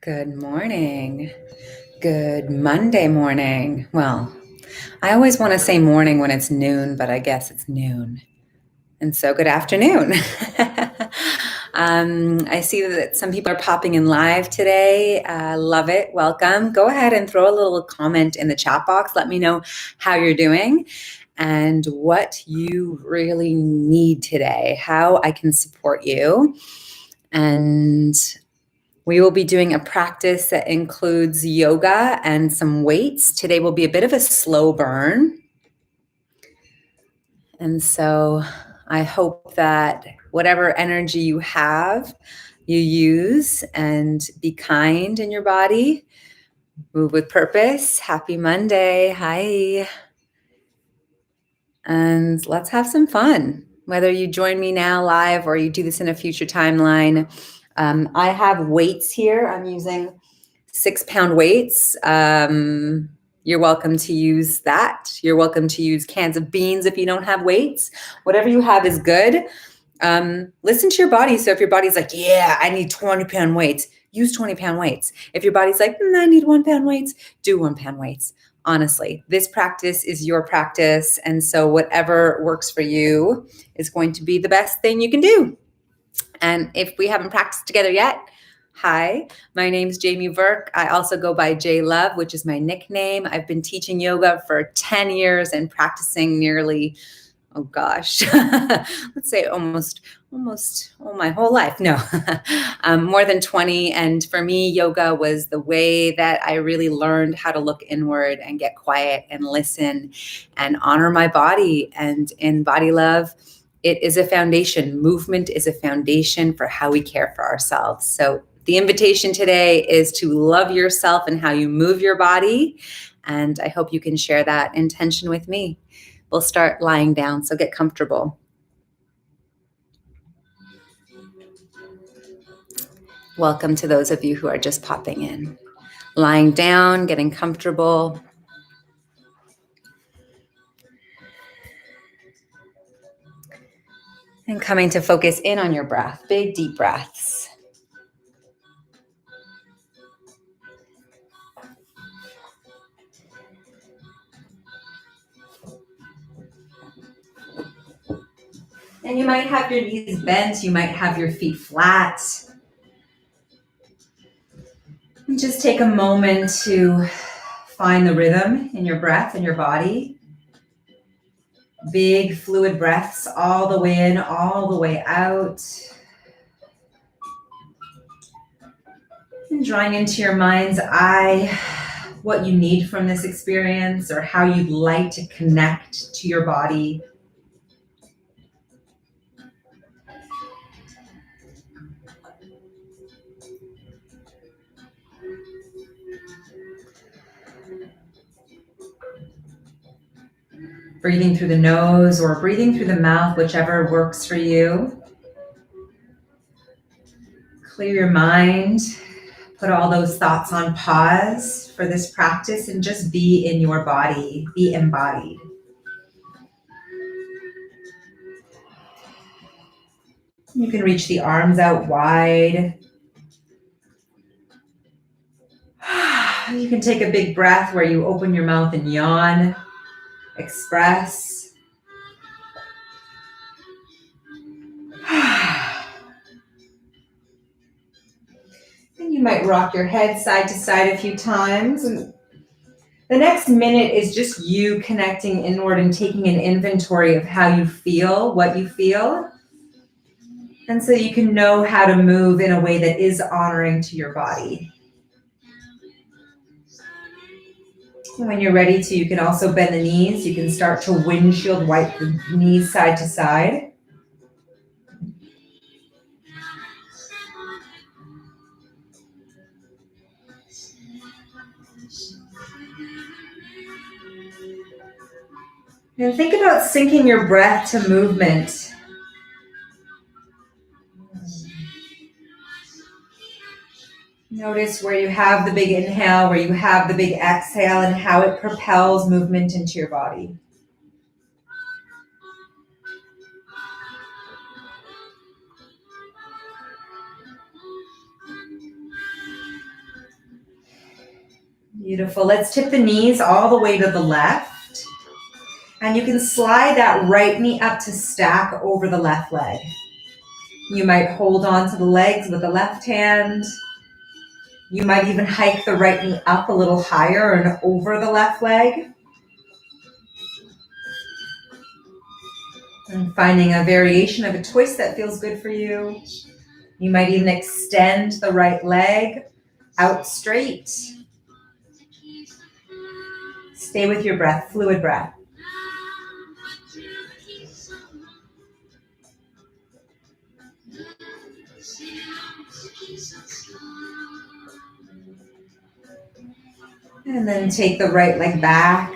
Good morning. Good Monday morning. Well, I always want to say morning when it's noon, but I guess it's noon. And so good afternoon. I see that some people are popping in live today. Love it. Welcome. Go ahead and throw a little comment in the chat box. Let me know how you're doing and what you really need today, how I can support you. And we will be doing a practice that includes yoga and some weights. Today will be a bit of a slow burn. And so I hope that whatever energy you have, you use, and be kind in your body. Move with purpose. Happy Monday. Hi. And let's have some fun. Whether you join me now live or you do this in a future timeline. I have weights here. I'm using 6-pound weights. You're welcome to use that. You're welcome to use cans of beans if you don't have weights. Whatever you have is good. Listen to your body. So if your body's like, yeah, I need 20-pound weights, use 20-pound weights. If your body's like, I need 1-pound weights, do 1-pound weights. Honestly, this practice is your practice. And so whatever works for you is going to be the best thing you can do. And if we haven't practiced together yet, hi, my name's Jamie Verk. I also go by J Love, which is my nickname. I've been teaching yoga for 10 years and practicing nearly, oh gosh, let's say almost my whole life. No, more than 20. And for me, yoga was the way that I really learned how to look inward and get quiet and listen and honor my body. And in Body Love, it is a foundation. Movement is a foundation for how we care for ourselves. So the invitation today is to love yourself and how you move your body. And I hope you can share that intention with me. We'll start lying down, so get comfortable. Welcome to those of you who are just popping in. Lying down, getting comfortable. And coming to focus in on your breath. Big, deep breaths. And you might have your knees bent. You might have your feet flat. And just take a moment to find the rhythm in your breath and your body. Big fluid breaths all the way in, all the way out. And drawing into your mind's eye what you need from this experience or how you'd like to connect to your body. Breathing through the nose or breathing through the mouth, whichever works for you. Clear your mind. Put all those thoughts on pause for this practice and just be in your body, be embodied. You can reach the arms out wide. You can take a big breath where you open your mouth and yawn, express. And you might rock your head side to side a few times. And the next minute is just you connecting inward and taking an inventory of how you feel, what you feel. And so you can know how to move in a way that is honoring to your body. And when you're ready to, you can also bend the knees. You can start to windshield wipe the knees side to side. And think about syncing your breath to movement. Notice where you have the big inhale, where you have the big exhale, and how it propels movement into your body. Beautiful. Let's tip the knees all the way to the left. And you can slide that right knee up to stack over the left leg. You might hold on to the legs with the left hand. You might even hike the right knee up a little higher and over the left leg. And finding a variation of a twist that feels good for you. You might even extend the right leg out straight. Stay with your breath, fluid breath. And then take the right leg back.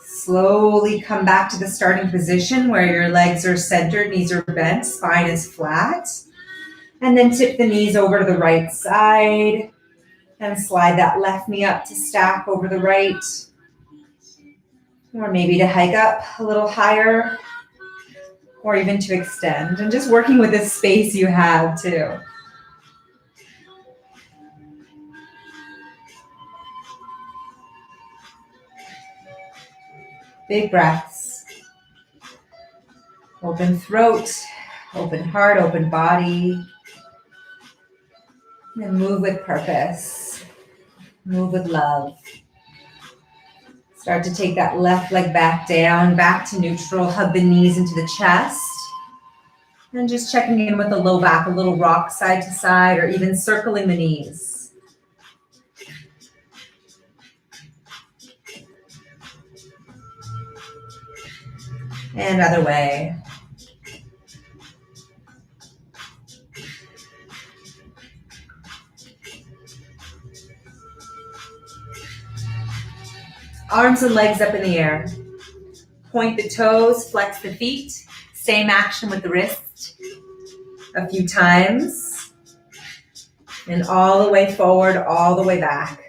Slowly come back to the starting position where your legs are centered, knees are bent, spine is flat. And then tip the knees over to the right side and slide that left knee up to stack over the right. Or maybe to hike up a little higher or even to extend. And just working with the space you have too. Big breaths. Open throat, open heart, open body. And move with purpose. Move with love. Start to take that left leg back down, back to neutral. Hug the knees into the chest. And just checking in with the low back, a little rock side to side, or even circling the knees. And other way. Arms and legs up in the air. Point the toes, flex the feet. Same action with the wrist. A few times. And all the way forward, all the way back.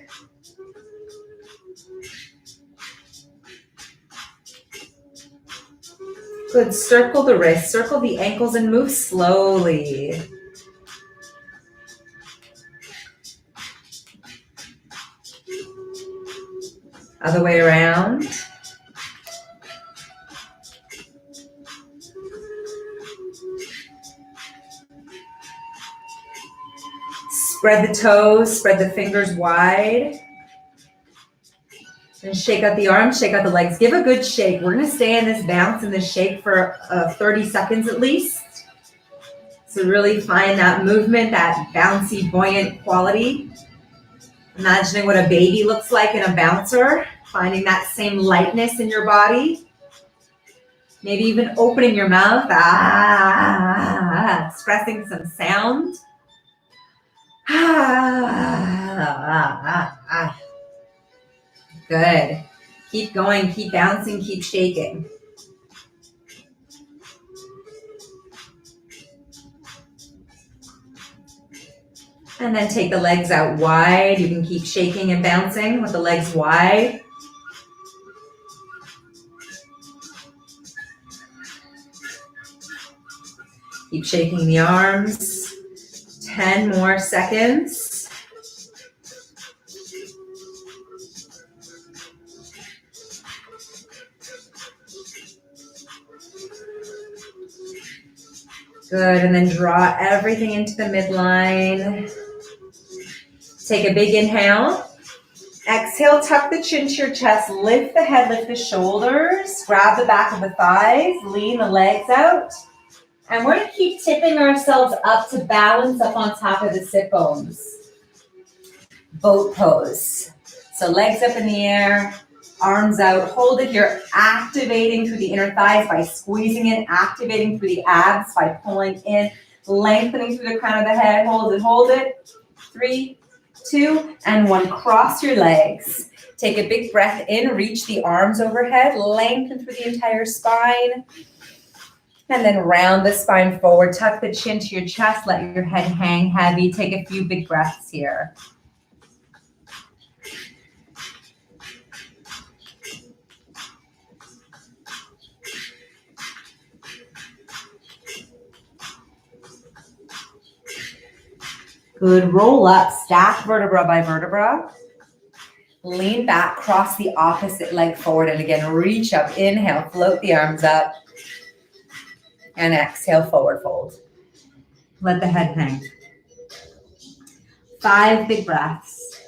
Good, circle the wrists, circle the ankles and move slowly. Other way around. Spread the toes, spread the fingers wide. And shake out the arms, shake out the legs. Give a good shake. We're gonna stay in this bounce and this shake for 30 seconds at least. So really find that movement, that bouncy, buoyant quality. Imagining what a baby looks like in a bouncer. Finding that same lightness in your body. Maybe even opening your mouth, expressing some sound. Good. Keep going, keep bouncing, keep shaking. And then take the legs out wide. You can keep shaking and bouncing with the legs wide. Keep shaking the arms. 10 more seconds. Good, and then draw everything into the midline. Take a big inhale. Exhale, tuck the chin to your chest, lift the head, lift the shoulders, grab the back of the thighs, lean the legs out. And we're gonna keep tipping ourselves up to balance up on top of the sit bones. Boat pose. So legs up in the air, arms out, hold it here, activating through the inner thighs by squeezing in, activating through the abs by pulling in, lengthening through the crown of the head, hold it. 3, 2, and 1. Cross your legs. Take a big breath in, reach the arms overhead, lengthen through the entire spine. And then round the spine forward, tuck the chin to your chest, let your head hang heavy. Take a few big breaths here. Good, roll up, stack vertebra by vertebra. Lean back, cross the opposite leg forward, and again, reach up. Inhale, float the arms up, and exhale, forward fold. Let the head hang. 5 big breaths.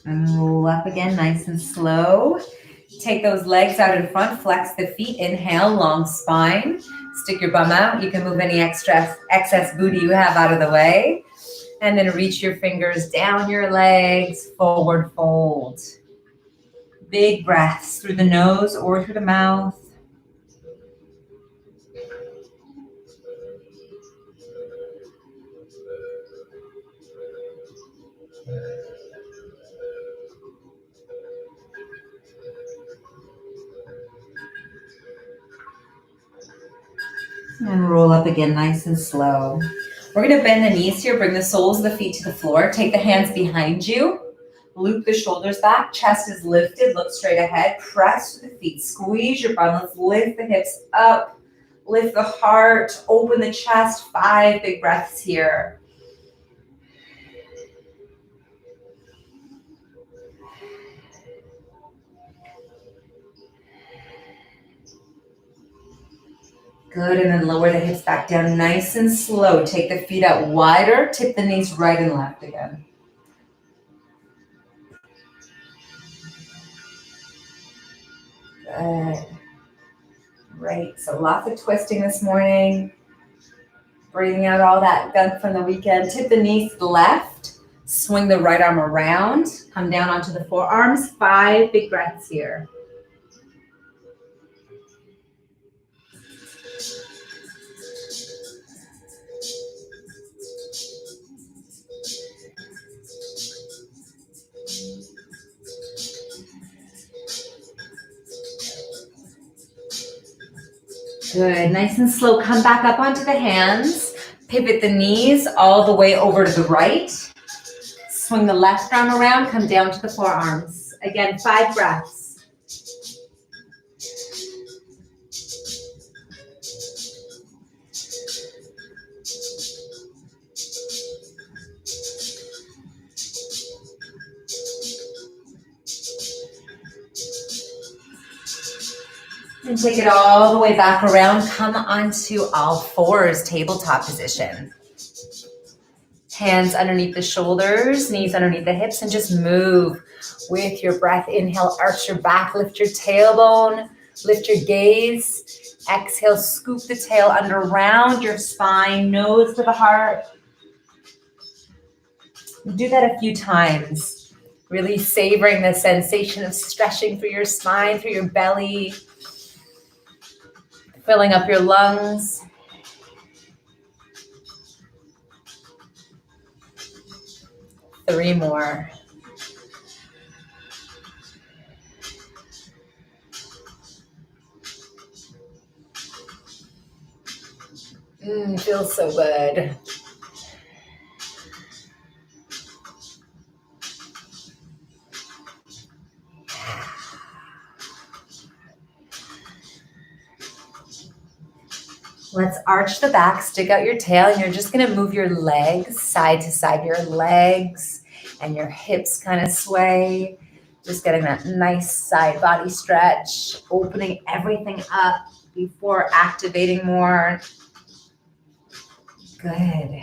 And roll up again, nice and slow. Take those legs out in front, flex the feet. Inhale, long spine. Stick your bum out. You can move any excess booty you have out of the way. And then reach your fingers down your legs, forward fold. Big breaths through the nose or through the mouth. And roll up again, nice and slow. We're going to bend the knees here, bring the soles of the feet to the floor. Take the hands behind you. Loop the shoulders back, chest is lifted, look straight ahead. Press with the feet, squeeze your bum. Let's lift the hips up, lift the heart, open the chest. 5 big breaths here. Good, and then lower the hips back down nice and slow. Take the feet out wider, tip the knees right and left again. Good. Great, so lots of twisting this morning. Breathing out all that gunk from the weekend. Tip the knees to the left, swing the right arm around, come down onto the forearms. 5 big breaths here. Good, nice and slow. Come back up onto the hands. Pivot the knees all the way over to the right. Swing the left arm around, come down to the forearms. Again, 5 breaths. And take it all the way back around. Come onto all fours, tabletop position. Hands underneath the shoulders, knees underneath the hips, and just move with your breath. Inhale, arch your back, lift your tailbone, lift your gaze. Exhale, scoop the tail under, round your spine, nose to the heart. Do that a few times, really savoring the sensation of stretching through your spine, through your belly, filling up your lungs. Three more. Feels so good. Let's arch the back, stick out your tail, and you're just gonna move your legs side to side, your legs and your hips kind of sway. Just getting that nice side body stretch, opening everything up before activating more. Good.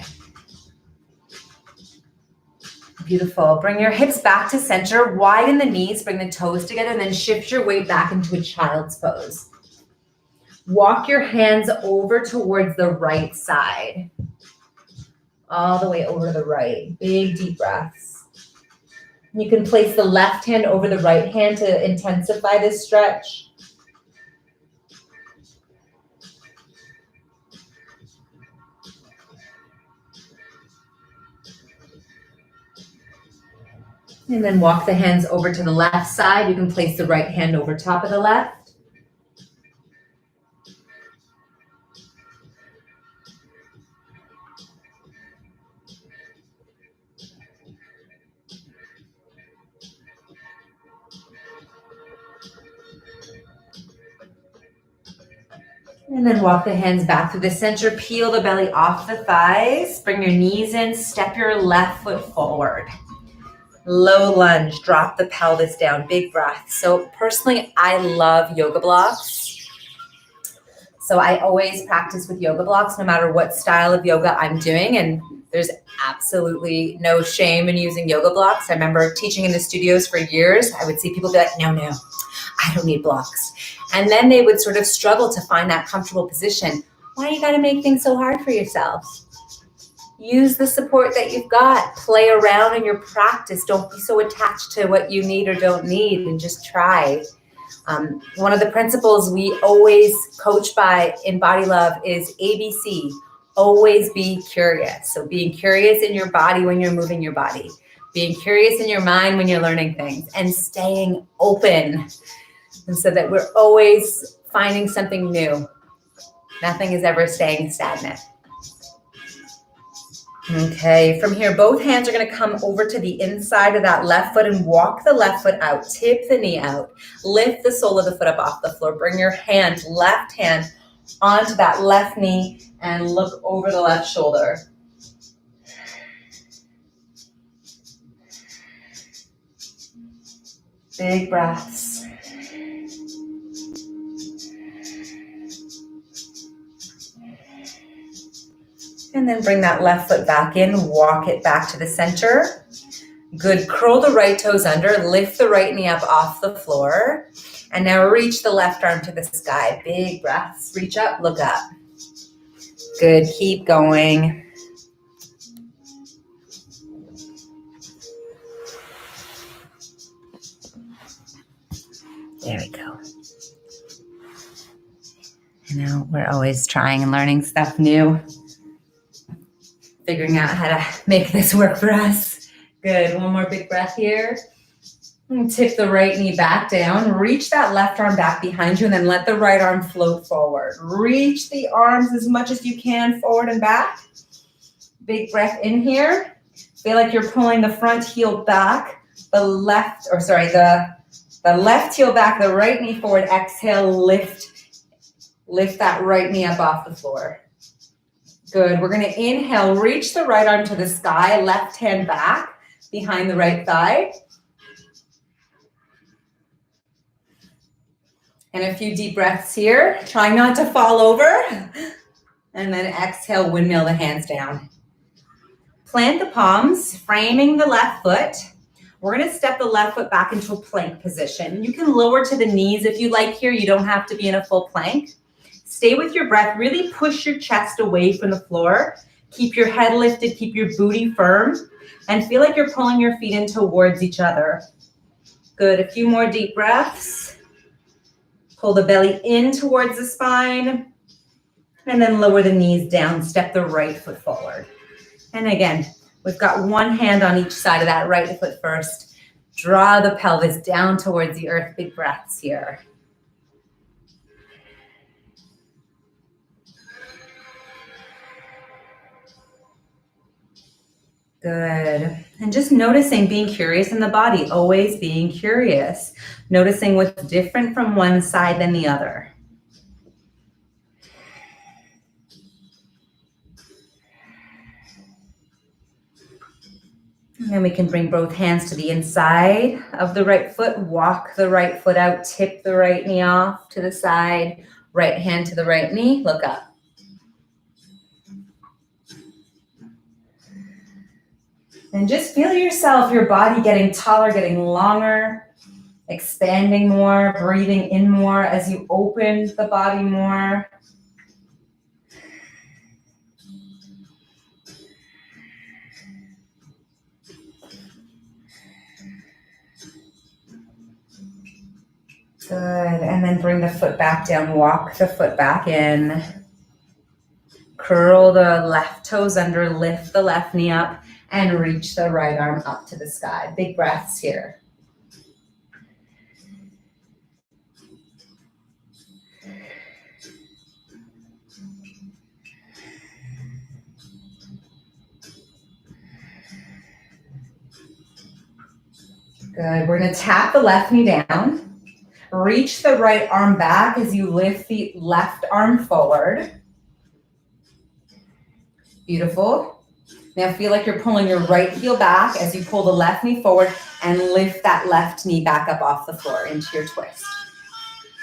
Beautiful. Bring your hips back to center, widen the knees, bring the toes together, and then shift your weight back into a child's pose. Walk your hands over towards the right side. All the way over to the right. Big deep breaths. You can place the left hand over the right hand to intensify this stretch. And then walk the hands over to the left side. You can place the right hand over top of the left. And then walk the hands back through the center, peel the belly off the thighs, bring your knees in, step your left foot forward. Low lunge, drop the pelvis down, big breath. So personally, I love yoga blocks. So I always practice with yoga blocks no matter what style of yoga I'm doing. And there's absolutely no shame in using yoga blocks. I remember teaching in the studios for years. I would see people be like, no, I don't need blocks. And then they would sort of struggle to find that comfortable position. Why you got to make things so hard for yourself? Use the support that you've got. Play around in your practice. Don't be so attached to what you need or don't need, and just try. One of the principles we always coach by in Body Love is ABC. Always be curious. So being curious in your body when you're moving your body. Being curious in your mind when you're learning things. And staying open. And so that we're always finding something new. Nothing is ever staying stagnant. Okay, from here, both hands are going to come over to the inside of that left foot and walk the left foot out. Tip the knee out. Lift the sole of the foot up off the floor. Bring your left hand onto that left knee and look over the left shoulder. Big breaths. And then bring that left foot back in, walk it back to the center. Good, curl the right toes under, lift the right knee up off the floor. And now reach the left arm to the sky. Big breaths, reach up, look up. Good, keep going. There we go. You know, we're always trying and learning stuff new. Figuring out how to make this work for us. Good, one more big breath here. And tip the right knee back down. Reach that left arm back behind you and then let the right arm float forward. Reach the arms as much as you can forward and back. Big breath in here. Feel like you're pulling the front heel back, the left heel back, the right knee forward. Exhale, lift that right knee up off the floor. Good. We're going to inhale, reach the right arm to the sky, left hand back behind the right thigh. And a few deep breaths here. Try not to fall over. And then exhale, windmill the hands down. Plant the palms, framing the left foot. We're going to step the left foot back into a plank position. You can lower to the knees if you like here. You don't have to be in a full plank. Stay with your breath. Really push your chest away from the floor. Keep your head lifted. Keep your booty firm. And feel like you're pulling your feet in towards each other. Good. A few more deep breaths. Pull the belly in towards the spine. And then lower the knees down. Step the right foot forward. And again, we've got one hand on each side of that right foot first. Draw the pelvis down towards the earth. Big breaths here. Good. And just noticing, being curious in the body, always being curious. Noticing what's different from one side than the other. And then we can bring both hands to the inside of the right foot. Walk the right foot out. Tip the right knee off to the side. Right hand to the right knee. Look up. And just feel yourself, your body getting taller, getting longer, expanding more, breathing in more as you open the body more. Good. And then bring the foot back down. Walk the foot back in. Curl the left toes under. Lift the left knee up. And reach the right arm up to the sky. Big breaths here. Good. We're going to tap the left knee down. Reach the right arm back as you lift the left arm forward. Beautiful. Now feel like you're pulling your right heel back as you pull the left knee forward and lift that left knee back up off the floor into your twist.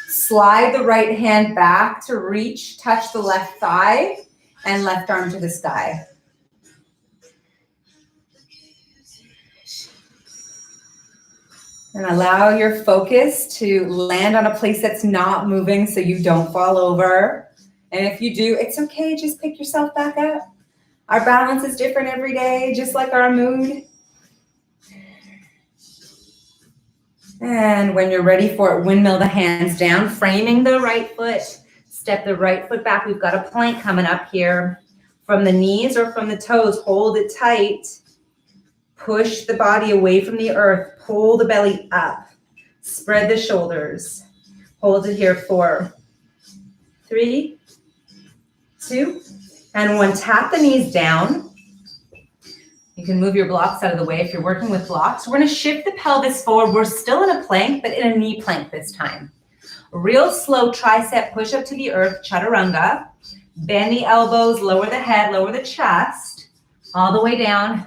Slide the right hand back to reach, touch the left thigh and left arm to the sky. And allow your focus to land on a place that's not moving so you don't fall over. And if you do, it's okay, just pick yourself back up. Our balance is different every day, just like our mood. And when you're ready for it, windmill the hands down, framing the right foot. Step the right foot back. We've got a plank coming up here. From the knees or from the toes, hold it tight. Push the body away from the earth. Pull the belly up. Spread the shoulders. Hold it here. 4, 3, 2, and 1. Tap the knees down. You can move your blocks out of the way if you're working with blocks. We're going to shift the pelvis forward. We're still in a plank, but in a knee plank this time. Real slow tricep push up to the earth, chaturanga. Bend the elbows, lower the head, lower the chest, all the way down.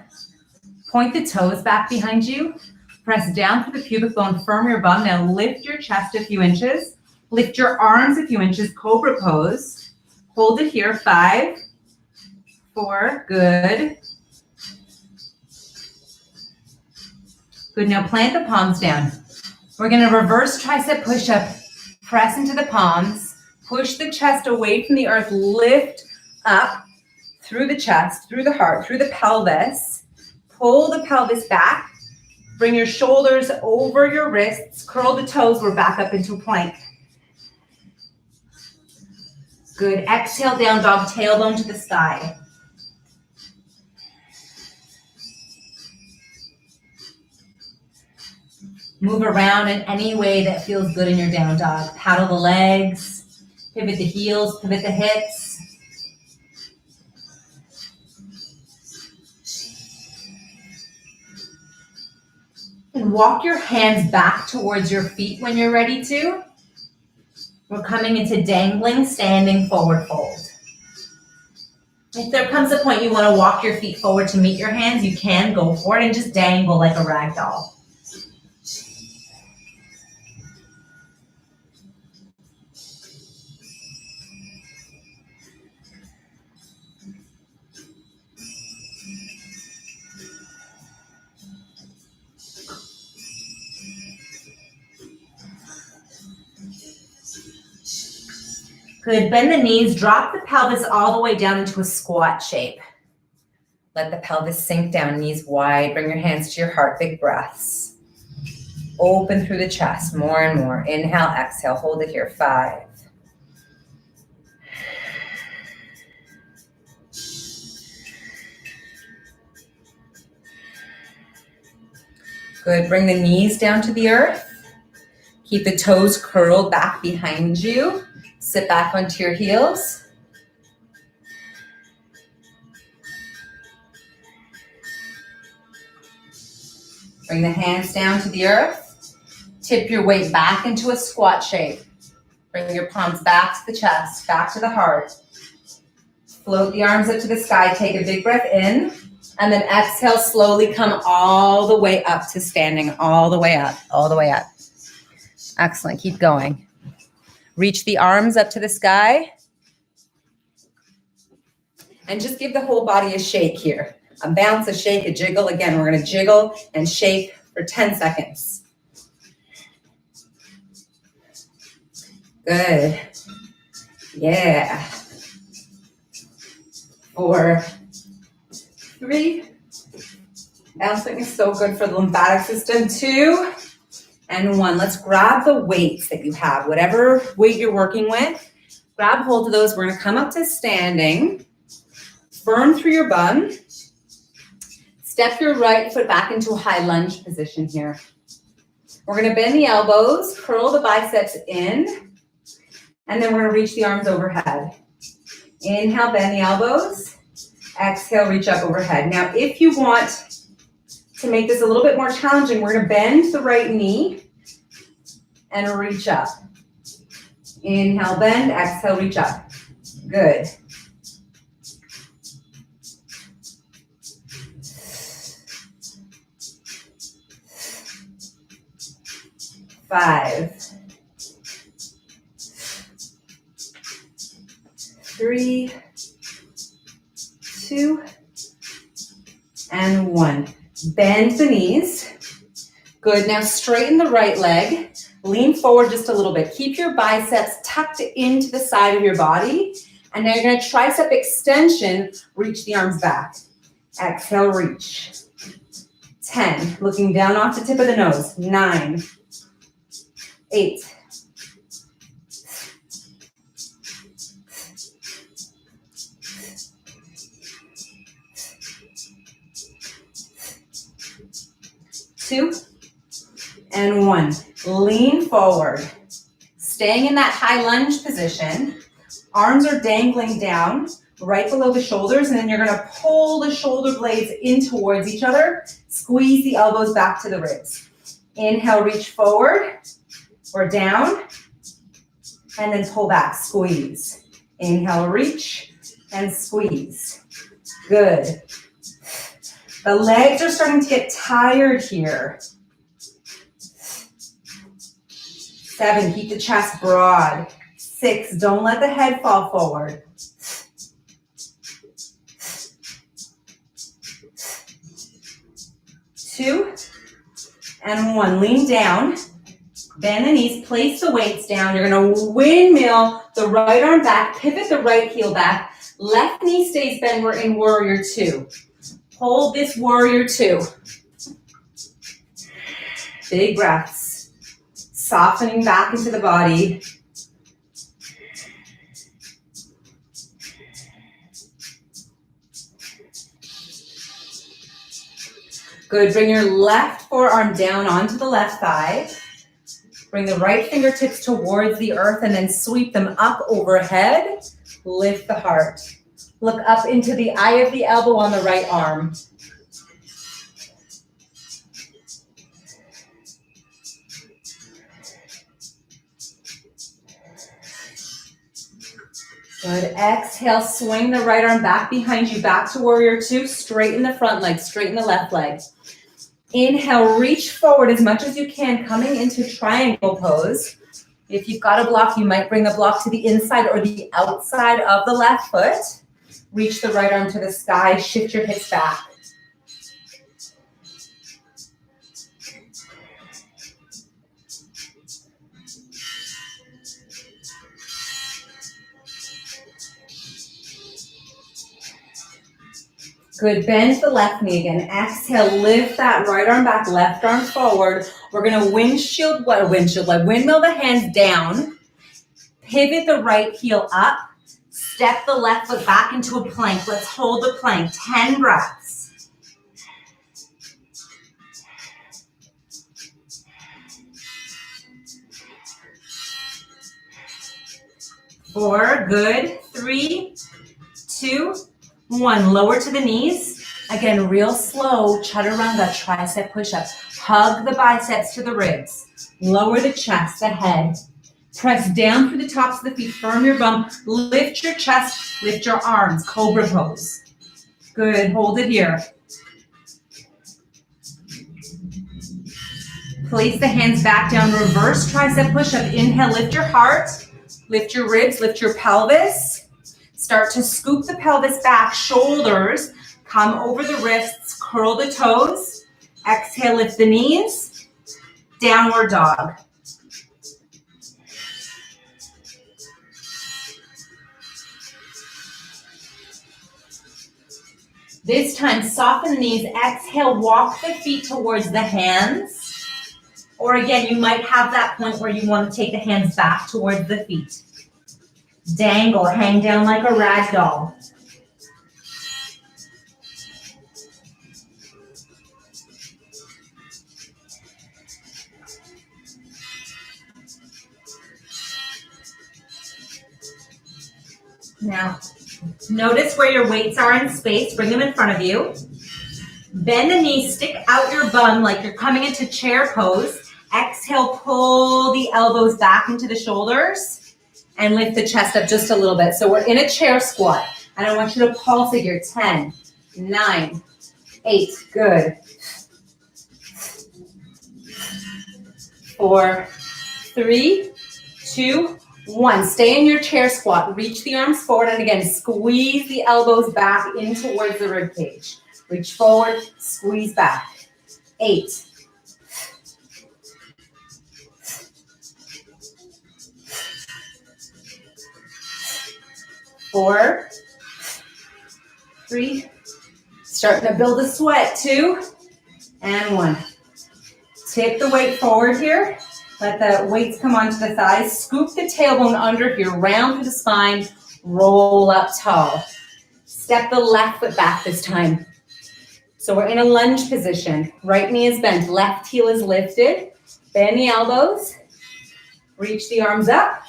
Point the toes back behind you. Press down through the pubic bone, firm your bum. Now lift your chest a few inches. Lift your arms a few inches, cobra pose. Hold it here, 5, 4, good. Good, now plant the palms down. We're gonna reverse tricep push-up. Press into the palms. Push the chest away from the earth. Lift up through the chest, through the heart, through the pelvis. Pull the pelvis back. Bring your shoulders over your wrists. Curl the toes. We're back up into plank. Good. Exhale, down dog, tailbone to the sky. Move around in any way that feels good in your down dog. Paddle the legs, pivot the heels, pivot the hips. And walk your hands back towards your feet when you're ready to. We're coming into dangling, standing forward fold. If there comes a point you want to walk your feet forward to meet your hands, you can go for it and just dangle like a rag doll. Good, bend the knees, drop the pelvis all the way down into a squat shape. Let the pelvis sink down, knees wide, bring your hands to your heart, big breaths. Open through the chest, more and more. Inhale, exhale, hold it here, 5. Good, bring the knees down to the earth. Keep the toes curled back behind you. Sit back onto your heels. Bring the hands down to the earth. Tip your weight back into a squat shape. Bring your palms back to the chest, back to the heart. Float the arms up to the sky. Take a big breath in. And then exhale, slowly come all the way up to standing, all the way up, all the way up. Excellent, keep going. Reach the arms up to the sky. And just give the whole body a shake here. A bounce, a shake, a jiggle. Again, we're gonna jiggle and shake for 10 seconds. Good. Yeah. 4, 3. Bouncing is so good for the lymphatic system. 2 and 1. Let's grab the weights that you have, whatever weight you're working with. Grab hold of those. We're going to come up to standing. Firm through your bum. Step your right foot back into a high lunge position here. We're going to bend the elbows, curl the biceps in, and then we're going to reach the arms overhead. Inhale, bend the elbows. Exhale, reach up overhead. Now, if you want to make this a little bit more challenging, we're going to bend the right knee and reach up. Inhale, bend, exhale, reach up. Good. Five, 3, 2, and 1. Bend the knees. Good, now straighten the right leg. Lean forward just a little bit. Keep your biceps tucked into the side of your body. And now you're gonna tricep extension, reach the arms back. Exhale, reach. 10, looking down off the tip of the nose. 9, 8, 2, and 1. Lean forward. Staying in that high lunge position. Arms are dangling down right below the shoulders, and then you're gonna pull the shoulder blades in towards each other. Squeeze the elbows back to the ribs. Inhale, reach forward or down, and then pull back, squeeze. Inhale, reach, and squeeze. Good. The legs are starting to get tired here. 7, keep the chest broad. 6, don't let the head fall forward. 2, and 1. Lean down, bend the knees, place the weights down. You're gonna windmill the right arm back, pivot the right heel back. Left knee stays bent, we're in warrior 2. Hold this warrior 2. Big breaths. Softening back into the body. Good, bring your left forearm down onto the left thigh. Bring the right fingertips towards the earth and then sweep them up overhead. Lift the heart. Look up into the eye of the elbow on the right arm. Good, exhale, swing the right arm back behind you, back to warrior 2, straighten the front leg, straighten the left leg. Inhale, reach forward as much as you can, coming into triangle pose. If you've got a block, you might bring the block to the inside or the outside of the left foot. Reach the right arm to the sky, shift your hips back. Good, bend the left knee again. Exhale, lift that right arm back, left arm forward. We're gonna windmill the hands down. Pivot the right heel up. Step the left foot back into a plank. Let's hold the plank, 10 breaths. Four, good. 3, 2, 1. Lower to the knees. Again, real slow, chaturanga, tricep push-up. Hug the biceps to the ribs. Lower the chest, the head. Press down through the tops of the feet, firm your bum, lift your chest, lift your arms, cobra pose. Good, hold it here. Place the hands back down, reverse tricep push-up. Inhale, lift your heart, lift your ribs, lift your pelvis. Start to scoop the pelvis back, shoulders, come over the wrists, curl the toes. Exhale, lift the knees, downward dog. This time, soften the knees. Exhale, walk the feet towards the hands. Or again, you might have that point where you want to take the hands back towards the feet. Dangle, hang down like a rag doll. Now, notice where your weights are in space. Bring them in front of you. Bend the knees, stick out your bum like you're coming into chair pose. Exhale, pull the elbows back into the shoulders and lift the chest up just a little bit. So we're in a chair squat, and I want you to pulse it here. 10, 9, 8, good. 4, 3, 2, 1. Stay in your chair squat. Reach the arms forward, and again, squeeze the elbows back in towards the rib cage. Reach forward, squeeze back. 8, 4, 3, starting to build a sweat. 2, and 1. Tip the weight forward here. Let the weights come onto the thighs. Scoop the tailbone under here, round through the spine, roll up tall. Step the left foot back this time. So we're in a lunge position. Right knee is bent, left heel is lifted. Bend the elbows, reach the arms up,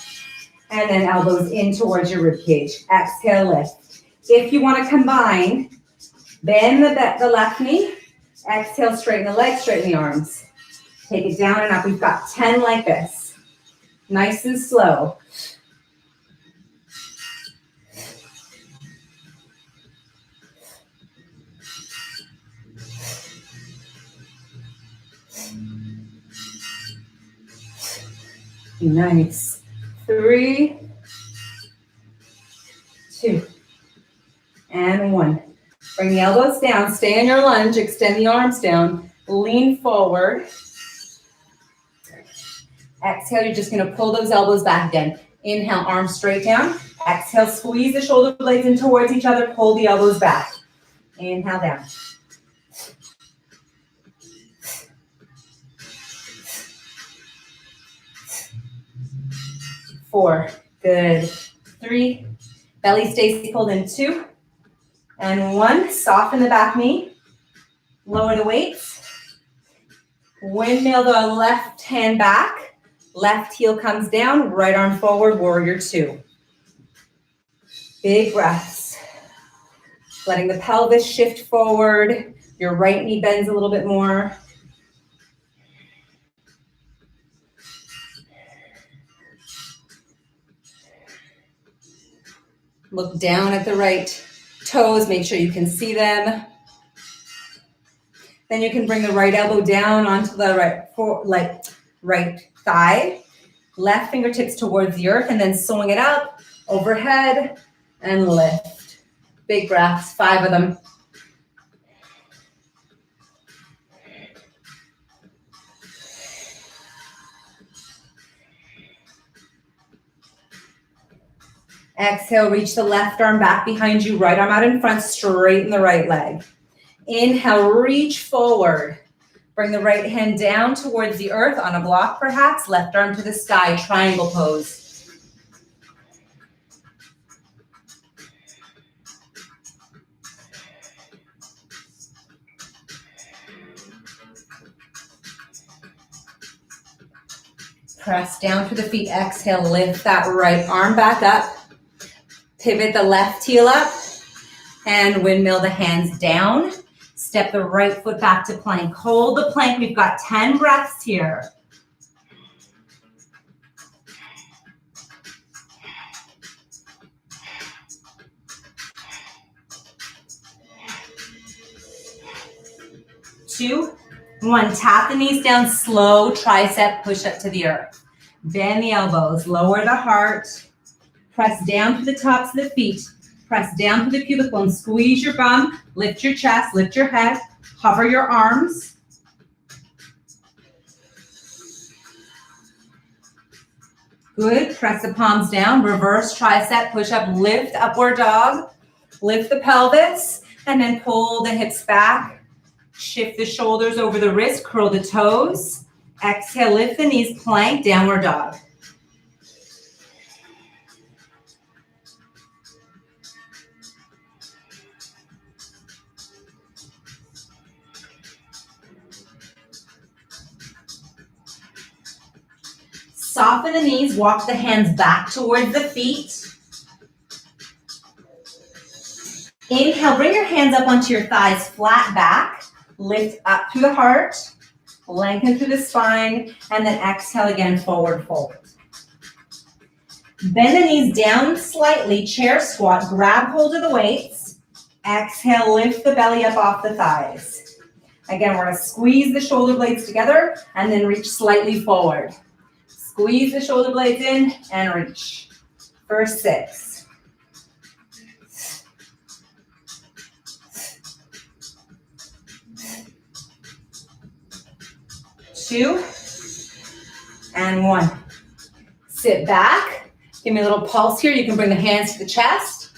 and then elbows in towards your rib cage. Exhale, lift. If you want to combine, bend the left knee, exhale, straighten the legs, straighten the arms. Take it down and up. We've got 10 like this. Nice and slow. Nice. 3, 2, and 1. Bring the elbows down. Stay in your lunge. Extend the arms down. Lean forward. Exhale, you're just going to pull those elbows back again. Inhale, arms straight down. Exhale, squeeze the shoulder blades in towards each other. Pull the elbows back. Inhale down. 4, good. 3, belly stays pulled in. 2, and 1. Soften the back knee. Lower the weights. Windmill the left hand back. Left heel comes down. Right arm forward, warrior 2. Big breaths. Letting the pelvis shift forward. Your right knee bends a little bit more. Look down at the right toes. Make sure you can see them. Then you can bring the right elbow down onto the right thigh. Left fingertips towards the earth, and then swing it up, overhead, and lift. Big breaths, 5 of them. Exhale, reach the left arm back behind you, right arm out in front, straighten the right leg. Inhale, reach forward. Bring the right hand down towards the earth on a block perhaps, left arm to the sky, triangle pose. Press down through the feet, exhale, lift that right arm back up. Pivot the left heel up and windmill the hands down. Step the right foot back to plank. Hold the plank. We've got 10 breaths here. Two, 1. Tap the knees down, slow tricep push up to the earth. Bend the elbows, lower the heart. Press down to the tops of the feet. Press down to the pubic bone. Squeeze your bum. Lift your chest. Lift your head. Hover your arms. Good. Press the palms down. Reverse tricep push up. Lift upward dog. Lift the pelvis. And then pull the hips back. Shift the shoulders over the wrist. Curl the toes. Exhale. Lift the knees. Plank. Downward dog. Soften the knees, walk the hands back towards the feet. Inhale, bring your hands up onto your thighs, flat back. Lift up through the heart. Lengthen through the spine, and then exhale again, forward fold. Bend the knees down slightly, chair squat, grab hold of the weights. Exhale, lift the belly up off the thighs. Again, we're gonna squeeze the shoulder blades together and then reach slightly forward. Squeeze the shoulder blades in and reach. For 6. 2 and 1. Sit back. Give me a little pulse here. You can bring the hands to the chest.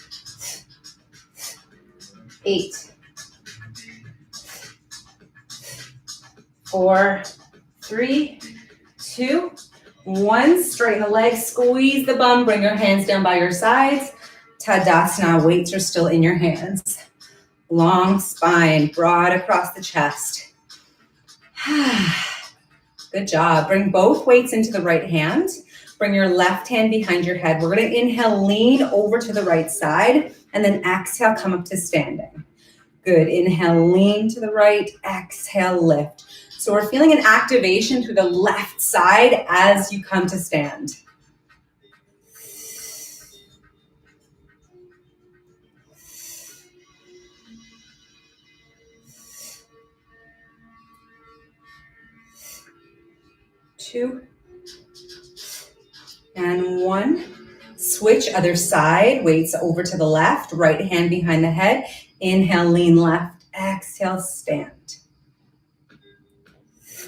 8. 4, 3, 2, 1. Straighten the legs, squeeze the bum, bring your hands down by your sides. Tadasana, weights are still in your hands. Long spine, broad across the chest. Good job. Bring both weights into the right hand. Bring your left hand behind your head. We're going to inhale, lean over to the right side, and then exhale, come up to standing. Good. Inhale, lean to the right. Exhale, lift. So we're feeling an activation through the left side as you come to stand. Two. And 1. Switch other side, weights over to the left, right hand behind the head. Inhale, lean left, exhale, stand.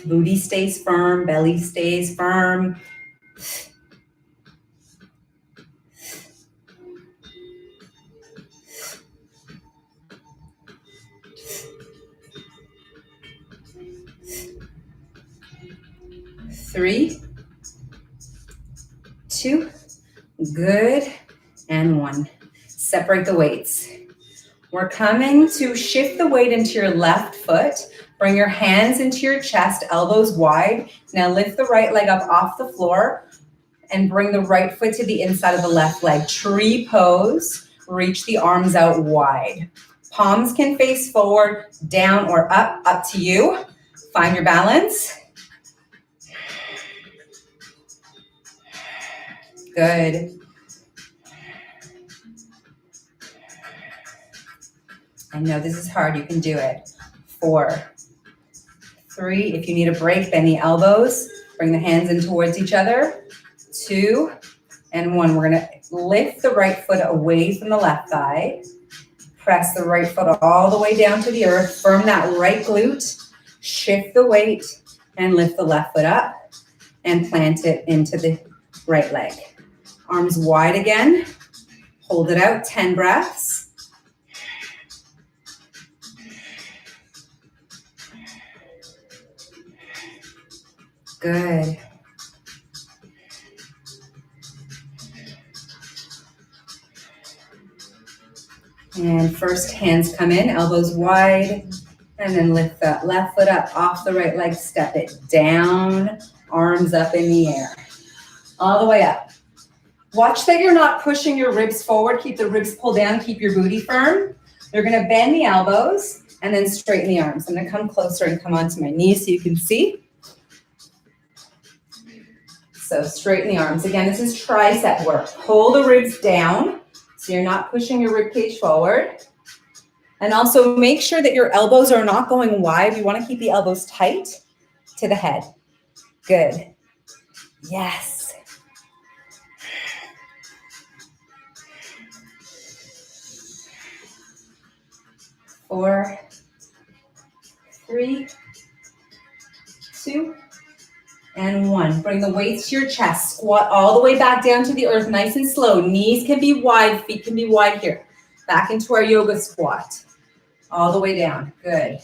Booty stays firm, belly stays firm. Three, 2, good, and 1. Separate the weights. We're coming to shift the weight into your left foot. Bring your hands into your chest, elbows wide. Now lift the right leg up off the floor and bring the right foot to the inside of the left leg. Tree pose, reach the arms out wide. Palms can face forward, down or up to you. Find your balance. Good. I know this is hard, you can do it. 4, 3, if you need a break, bend the elbows, bring the hands in towards each other. 2 and 1, we're gonna lift the right foot away from the left thigh. Press the right foot all the way down to the earth, firm that right glute, shift the weight, and lift the left foot up, and plant it into the right leg. Arms wide again, hold it out, 10 breaths. Good. And first, hands come in, elbows wide, and then lift that left foot up off the right leg, step it down, arms up in the air, all the way up. Watch that you're not pushing your ribs forward, keep the ribs pulled down, keep your booty firm. You're gonna bend the elbows and then straighten the arms. I'm gonna come closer and come onto my knees so you can see. So straighten the arms. Again, this is tricep work. Pull the ribs down so you're not pushing your rib cage forward. And also make sure that your elbows are not going wide. You want to keep the elbows tight to the head. Good. Yes. 4, 3, 2, and 1. Bring the weights to your chest. Squat all the way back down to the earth, nice and slow. Knees can be wide, feet can be wide here. Back into our yoga squat. All the way down. Good.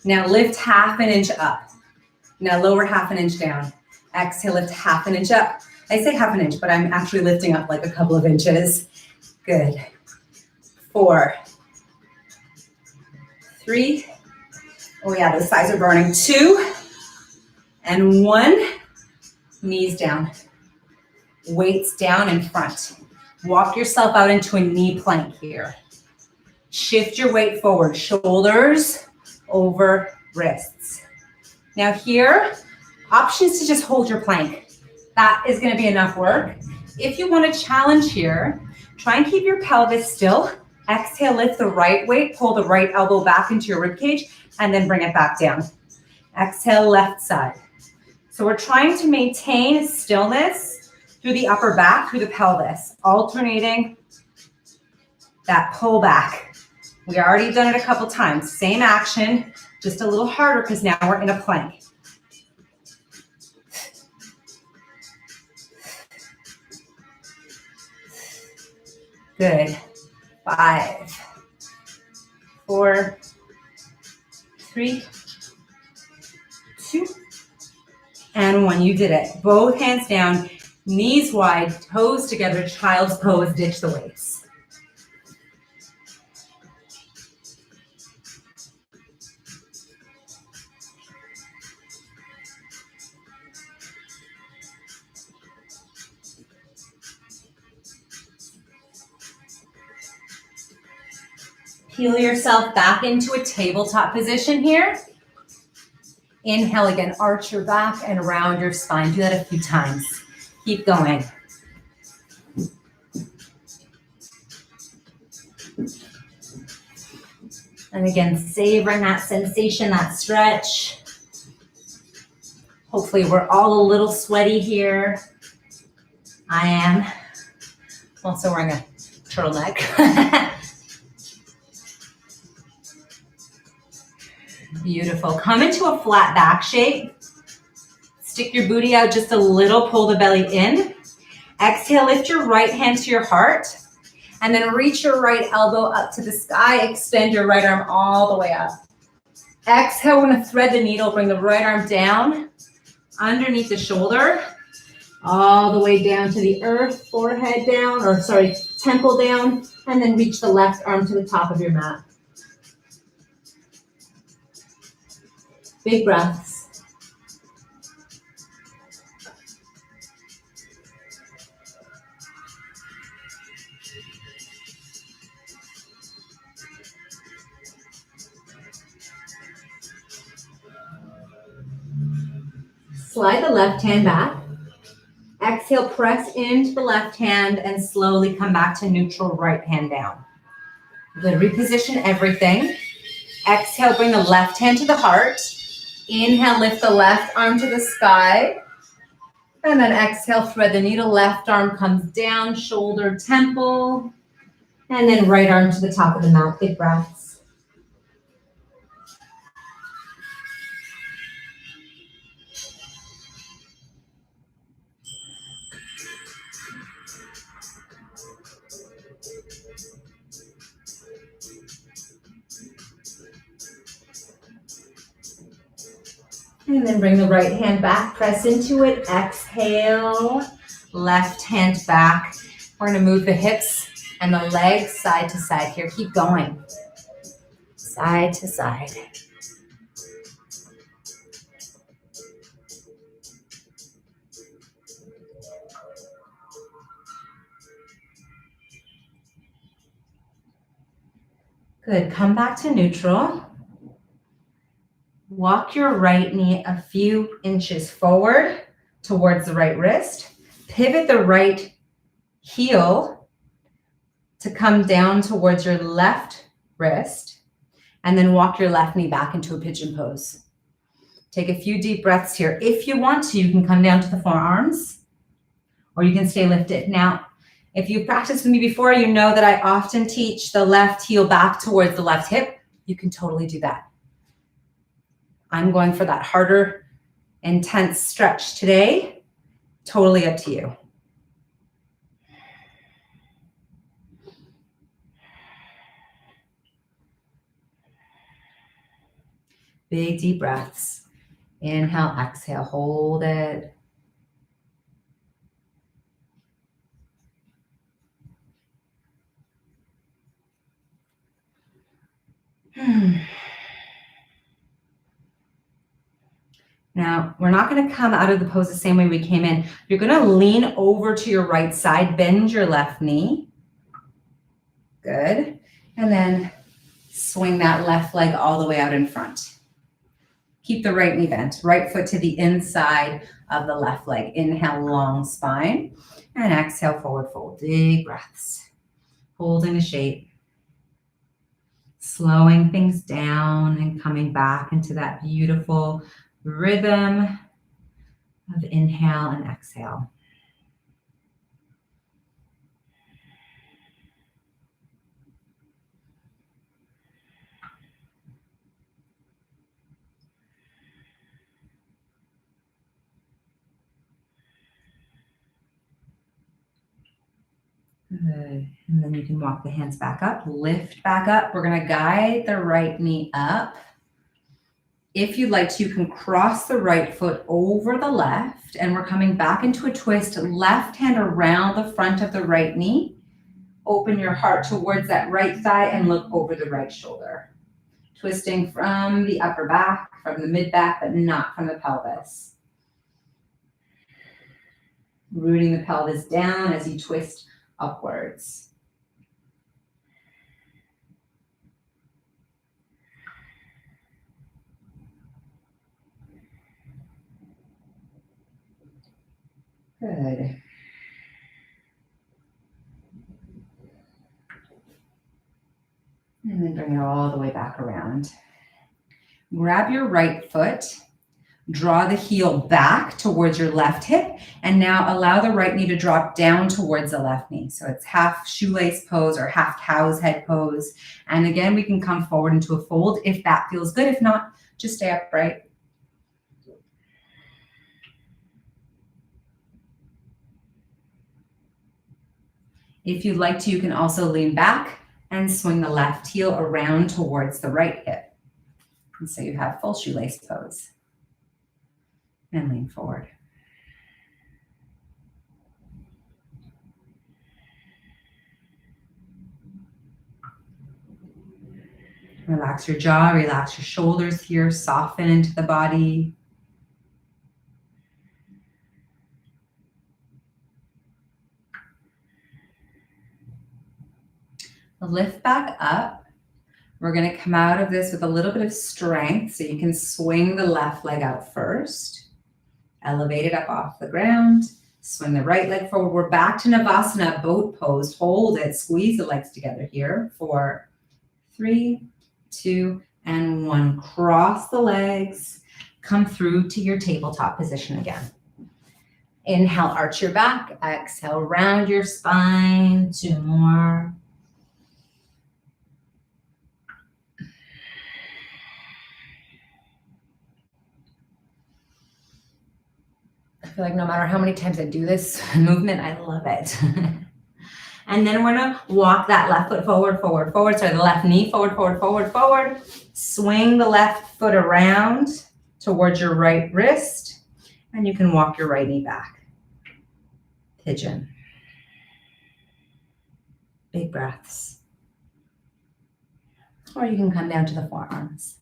Now lift half an inch up. Now lower half an inch down. Exhale, lift half an inch up. I say half an inch, but I'm actually lifting up like a couple of inches. Good. 4, 3, oh yeah, the thighs are burning. 2, and 1, knees down. Weights down in front. Walk yourself out into a knee plank here. Shift your weight forward, shoulders over wrists. Now here, options to just hold your plank. That is going to be enough work. If you want to challenge here, try and keep your pelvis still. Exhale, lift the right weight, pull the right elbow back into your rib cage, and then bring it back down. Exhale, left side. So we're trying to maintain stillness through the upper back, through the pelvis, alternating that pull back. We already done it a couple times. Same action, just a little harder because now we're in a plank. Good. 5, 4, 3, 2, and 1. You did it. Both hands down, knees wide, toes together, child's pose, ditch the weights. Peel yourself back into a tabletop position here. Inhale again, arch your back and round your spine. Do that a few times. Keep going. And again, savoring that sensation, that stretch. Hopefully we're all a little sweaty here. I am. I'm also wearing a turtleneck. Beautiful. Come into a flat back shape. Stick your booty out just a little, pull the belly in. Exhale, lift your right hand to your heart. And then reach your right elbow up to the sky. Extend your right arm all the way up. Exhale, we're going to thread the needle. Bring the right arm down, underneath the shoulder, all the way down to the earth, forehead down, or sorry, temple down, and then reach the left arm to the top of your mat. Big breaths. Slide the left hand back. Exhale, press into the left hand and slowly come back to neutral, right hand down. Good, reposition everything. Exhale, bring the left hand to the heart. Inhale, lift the left arm to the sky. And then exhale, thread the needle. Left arm comes down, shoulder, temple. And then right arm to the top of the mat. Big breaths. And then bring the right hand back, press into it, exhale, left hand back. We're gonna move the hips and the legs side to side here. Keep going, side to side. Good, come back to neutral. Walk your right knee a few inches forward towards the right wrist. Pivot the right heel to come down towards your left wrist. And then walk your left knee back into a pigeon pose. Take a few deep breaths here. If you want to, you can come down to the forearms or you can stay lifted. Now, if you've practiced with me before, you know that I often teach the left heel back towards the left hip. You can totally do that. I'm going for that harder, intense stretch today. Totally up to you. Big deep breaths. Inhale, exhale, hold it. Now, we're not going to come out of the pose the same way we came in. You're going to lean over to your right side, bend your left knee. Good. And then swing that left leg all the way out in front. Keep the right knee bent. Right foot to the inside of the left leg. Inhale, long spine. And exhale, forward fold. Big breaths. Holding the shape. Slowing things down and coming back into that beautiful rhythm of inhale and exhale. Good. And then you can walk the hands back up, lift back up. We're going to guide the right knee up. If you'd like to, you can cross the right foot over the left, and we're coming back into a twist. Left hand around the front of the right knee. Open your heart towards that right thigh and look over the right shoulder. Twisting from the upper back, from the mid back, but not from the pelvis. Rooting the pelvis down as you twist upwards. Good. And then bring it all the way back around. Grab your right foot, draw the heel back towards your left hip, and now allow the right knee to drop down towards the left knee. So it's half shoelace pose or half cow's head pose. And again, we can come forward into a fold if that feels good. If not, just stay upright. If you'd like to, you can also lean back and swing the left heel around towards the right hip. And so you have full shoelace pose. And lean forward. Relax your jaw, relax your shoulders here, soften into the body. Lift back up. We're going to come out of this with a little bit of strength, so you can swing the left leg out first. Elevate it up off the ground. Swing the right leg forward. We're back to Navasana, boat pose. Hold it. Squeeze the legs together here. 4, 3, 2, and 1. Cross the legs. Come through to your tabletop position again. Inhale, arch your back. Exhale, round your spine. 2 more. I feel like no matter how many times I do this movement, I love it. And then we're gonna walk that left foot forward, forward, forward. Sorry, the left knee forward, forward, forward, forward. Swing the left foot around towards your right wrist. And you can walk your right knee back. Pigeon. Big breaths. Or you can come down to the forearms.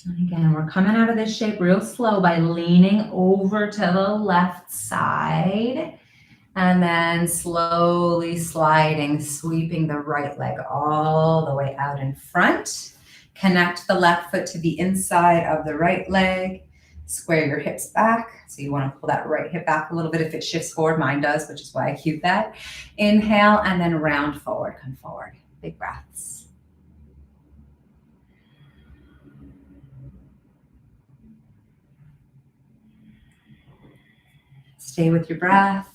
And again, we're coming out of this shape real slow by leaning over to the left side and then slowly sliding, sweeping the right leg all the way out in front. Connect the left foot to the inside of the right leg. Square your hips back. So you want to pull that right hip back a little bit if it shifts forward. Mine does, which is why I cue that. Inhale and then round forward, come forward. Big breaths. Stay with your breath.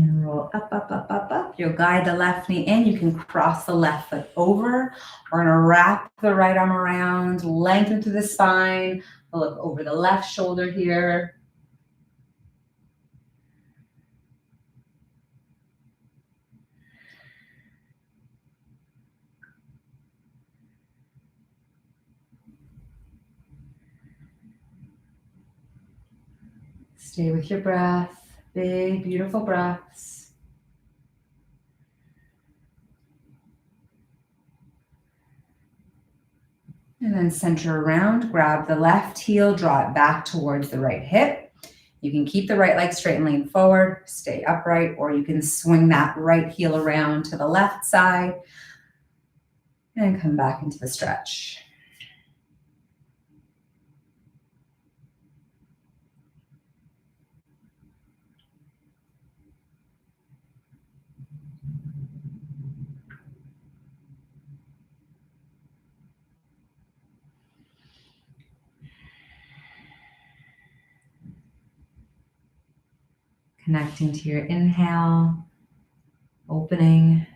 And roll up, up, up, up, up. You'll guide the left knee in. You can cross the left foot over. We're gonna wrap the right arm around, lengthen through the spine. We'll look over the left shoulder here. Stay with your breath. Big, beautiful breaths. And then center around, grab the left heel, draw it back towards the right hip. You can keep the right leg straight and lean forward, stay upright, or you can swing that right heel around to the left side and come back into the stretch. Connecting to your inhale, opening,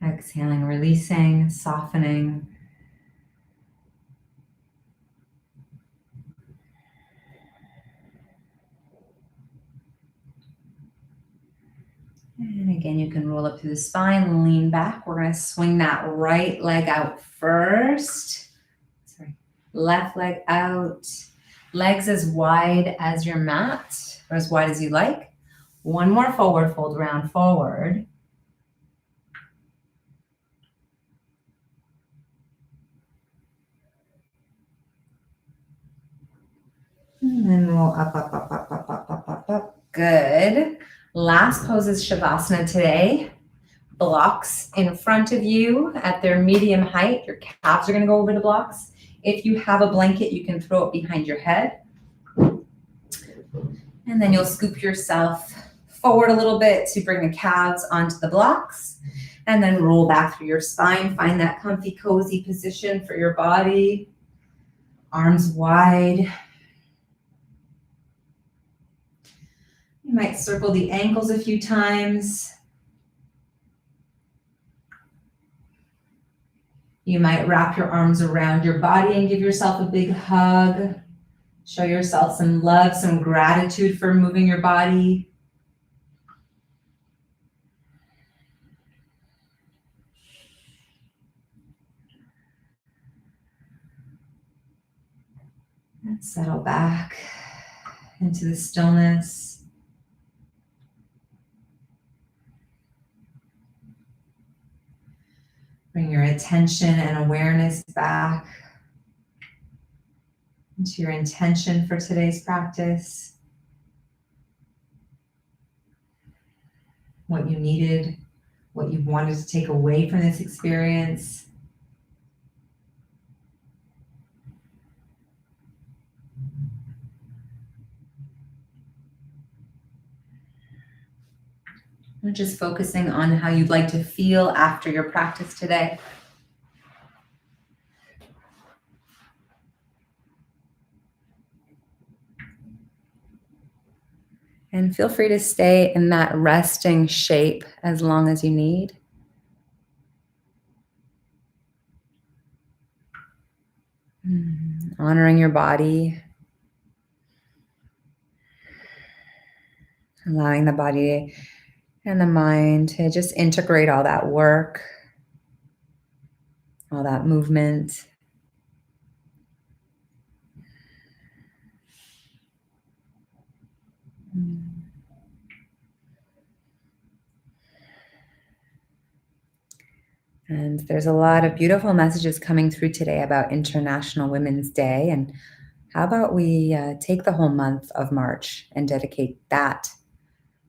exhaling, releasing, softening. And again, you can roll up through the spine, lean back. We're going to swing that right leg out first. Sorry, left leg out. Legs as wide as your mat, or as wide as you like. One more forward fold, round forward. And then roll up, up, up, up, up, up, up, up, up. Good. Last pose is Shavasana today. Blocks in front of you at their medium height. Your calves are going to go over the blocks. If you have a blanket, you can throw it behind your head. And then you'll scoop yourself forward a little bit to bring the calves onto the blocks. And then roll back through your spine. Find that comfy, cozy position for your body. Arms wide. You might circle the ankles a few times. You might wrap your arms around your body and give yourself a big hug. Show yourself some love, some gratitude for moving your body. And settle back into the stillness. Bring your attention and awareness back into your intention for today's practice. What you needed, what you wanted to take away from this experience. We're just focusing on how you'd like to feel after your practice today. And feel free to stay in that resting shape as long as you need. Honoring your body. Allowing the body and the mind to just integrate all that work, all that movement. And there's a lot of beautiful messages coming through today about International Women's Day. And how about we take the whole month of March and dedicate that,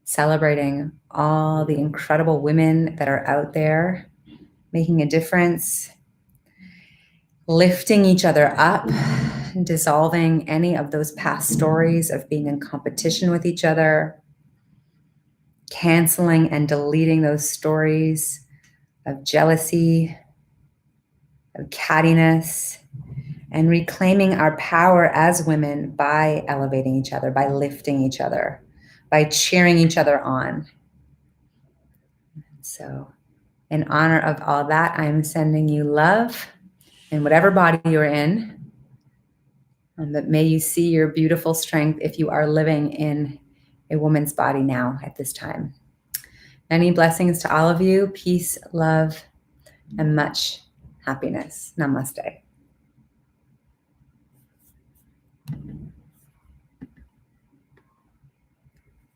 celebrating all the incredible women that are out there making a difference, lifting each other up, dissolving any of those past stories of being in competition with each other, canceling and deleting those stories of jealousy, of cattiness, and reclaiming our power as women by elevating each other, by lifting each other, by cheering each other on. So in honor of all that, I'm sending you love in whatever body you're in. And that may you see your beautiful strength if you are living in a woman's body now at this time. Many blessings to all of you. Peace, love, and much happiness. Namaste.